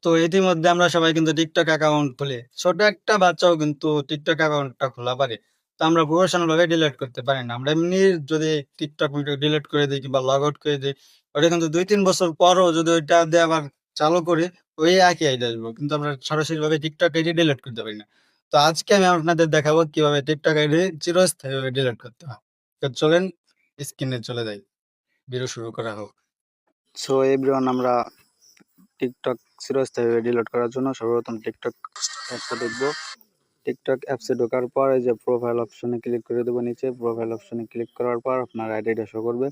তো ইতিমধ্যে আমরা সবাই কিন্তু টিকটক অ্যাকাউন্ট খুলি। ছোট একটা বাচ্চাও কিন্তু টিকটক অ্যাকাউন্টটা খোলা পারে। তো আমরা প্রফেশনাল ভাবে ডিলিট করতে পারি না। আমরা এমনি যদি টিকটক ভিডিও ডিলিট করে দেই কিংবা লগ আউট করে দেই, ওটা কিন্তু ২-৩ বছর পরও যদি ওইটা দিয়ে আবার চালু করি, ওই একই আইডি আসবো। কিন্তু আমরা সরাসরিভাবে টিকটক আইডি ডিলিট করতে পারি না। তো আজকে আমি আপনাদের দেখাবো কিভাবে টিকটক আইডি চিরস্থায়ীভাবে ডিলিট করতে হয়। তো চলেন স্ক্রিনে চলে যাই। ভিডিও শুরু করা হোক। সো এভরিওয়ান, আমরা টিকটক চিরস্থায়ীভাবে ডিলিট করার জন্য সর্বপ্রথম টিকটক অ্যাপসে ঢুকবো। টিকটক অ্যাপসে ঢোকার পর এই যে প্রোফাইল অপশনে ক্লিক করে দেবো। নিচে প্রোফাইল অপশনে ক্লিক করার পর আপনার আইডিটা শো করবে।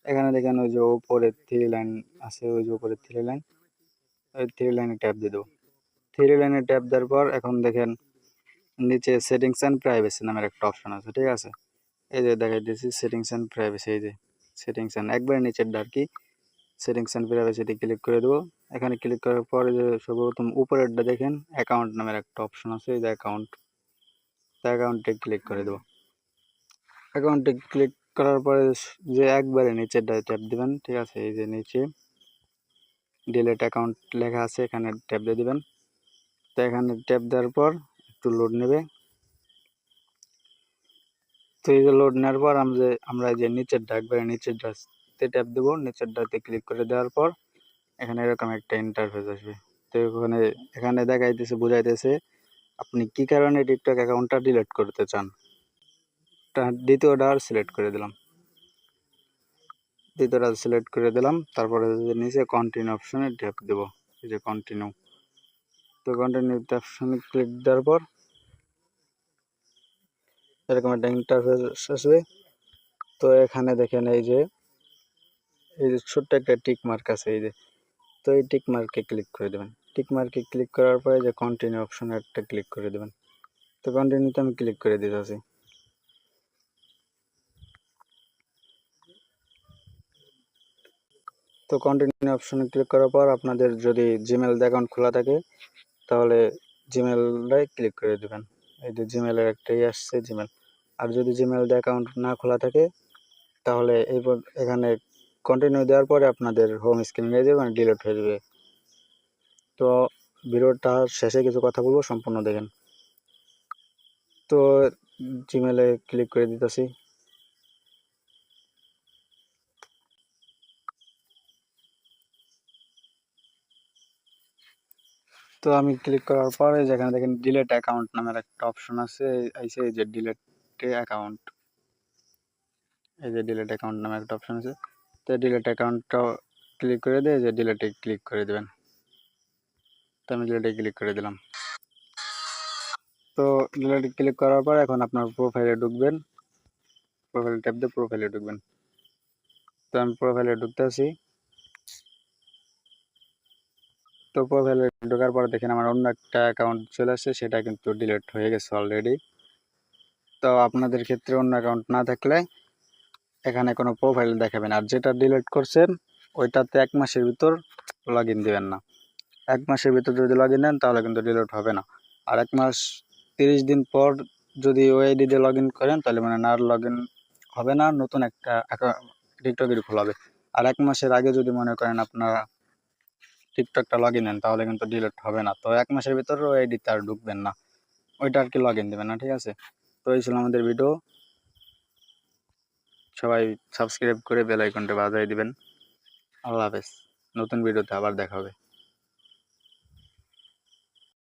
এখানে দেখেন ওই যে উপরে থ্রি লাইন আছে, ওই যে উপরে থ্রি লাইন, ওই থ্রি লাইনে ট্যাপ দিয়ে দেবো। থ্রি লাইনে ট্যাপ দেওয়ার পর এখন দেখেন নিচে সেটিংস অ্যান্ড প্রাইভেসি নামের একটা অপশন আছে, ঠিক আছে? এই যে দেখাই দিয়েছি সেটিংস অ্যান্ড প্রাইভেসি, এই যে সেটিংস অ্যান্ড একবারে নিচের আর কি, সেটিংস অ্যান্ড প্রাইভেসিতে ক্লিক করে দেবো। এখানে ক্লিক করার পরে যে সর্বপ্রথম উপরেরটা দেখেন অ্যাকাউন্ট নামের একটা অপশন আছে, এই যে অ্যাকাউন্ট, অ্যাকাউন্টে ক্লিক করে দেবো। অ্যাকাউন্টে ক্লিক করার পরে যে একবারে নিচেরটায় ট্যাপ দিবেন, ঠিক আছে? এই যে নিচে ডিলেট অ্যাকাউন্ট লেখা আছে, এখানে ট্যাপ দিয়ে দিবেন। তো এখানে ট্যাপ দেওয়ার পর একটু লোড নেবে। তো এই যে লোড নেওয়ার পর আমরা যে নিচেরটা একবারে নিচেরটাতে ট্যাপ দেবো। নিচেরটাতে ক্লিক করে দেওয়ার পর এখানে এরকম একটা ইন্টারফেস আসবে। তো এখানে দেখাইতেছে, বোঝাইতেছে আপনি কি কারণে টিকটক অ্যাকাউন্টটা ডিলিট করতে চান। দ্বিতীয়টা সিলেক্ট করে দিলাম, তারপরে নিচে কন্টিনিউ অপশনে ট্যাপ দেবো, এই যে কন্টিনিউ। তো কন্টিনিউ অপশনে ক্লিক দেওয়ার পর এরকম একটা ইন্টারফেস আসবে। তো এখানে দেখেন এই যে ছোট্ট একটা টিক মার্ক আছে, এই যে, তো এই টিক মার্কে ক্লিক করে দেবেন। টিক মার্কে ক্লিক করার পরে যে কন্টিনিউ অপশনে একটা ক্লিক করে দেবেন। তো কন্টিনিউতে আমি ক্লিক করে দিতেছি। তো কন্টিনিউ অপশনে ক্লিক করার পর আপনাদের যদি জিমেল অ্যাকাউন্ট খোলা থাকে তাহলে জিমেলটাই ক্লিক করে দেবেন। এই যে জিমেলের একটাই আসছে, জিমেল। আর যদি জিমেল অ্যাকাউন্ট না খোলা থাকে তাহলে এখানে কন্টিনিউ দেওয়ার পরে আপনাদের হোম স্ক্রিন নিয়ে যাবে, মানে ডিলিট হয়ে যাবে। তো ভিডিওটা শেষে কিছু কথা বলবো, সম্পূর্ণ দেখেন। তো জিমেলে ক্লিক করে দিতেছি। তো আমি ক্লিক করার পরে যেখানে দেখেন ডিলেট অ্যাকাউন্ট নামের একটা অপশন আছে, এই যে ডিলেট অ্যাকাউন্ট, এই যে ডিলেট অ্যাকাউন্ট নামে একটা অপশন আছে। তো ডিলেট অ্যাকাউন্টটা ক্লিক করে দিয়ে যে ডিলেটে ক্লিক করে দেবেন। তো আমি ডিলেটে ক্লিক করে দিলাম। তো ডিলেটে ক্লিক করার পর এখন আপনার প্রোফাইলে ঢুকবেন, প্রোফাইল ট্যাপ দিয়ে প্রোফাইলে ঢুকবেন। তো আমি প্রোফাইলে ঢুকতেছি। তো প্রোফাইলে ঢোকার পর দেখেন আমার অন্য একটা অ্যাকাউন্ট চলে আসছে, সেটা কিন্তু ডিলিট হয়ে গেছে অলরেডি। তো আপনাদের ক্ষেত্রে অন্য অ্যাকাউন্ট না থাকলে এখানে কোনো প্রোফাইল দেখাবেন, আর যেটা ডিলিট করছেন ওইটাতে 1 মাসের ভিতর লগ ইন দেবেন না। 1 মাসের ভিতর যদি লগ ইন দেন তাহলে কিন্তু ডিলিট হবে না। আর 1 মাস 30 দিন পর যদি ওই আইডি দিয়ে লগ ইন করেন তাহলে মানে না লগ ইন হবে না, নতুন একটা টিকটক আইডি খোলা হবে। আর 1 মাসের আগে যদি মনে করেন আপনারা টিকটকটা লগ ইন নেন তাহলে কিন্তু ডিলিট হবে না। তো 1 মাসের ভিতর ওই আইডিতে আর ঢুকবেন না, ওইটা আর কি লগ ইন দেবেন না, ঠিক আছে? তো এই ছিল আমাদের ভিডিও। সবাই সাবস্ক্রাইব করে বেল আইকনটা বাজায় দিবেন। আল্লাহ হাফেজ। নতুন ভিডিওতে আবার দেখা হবে।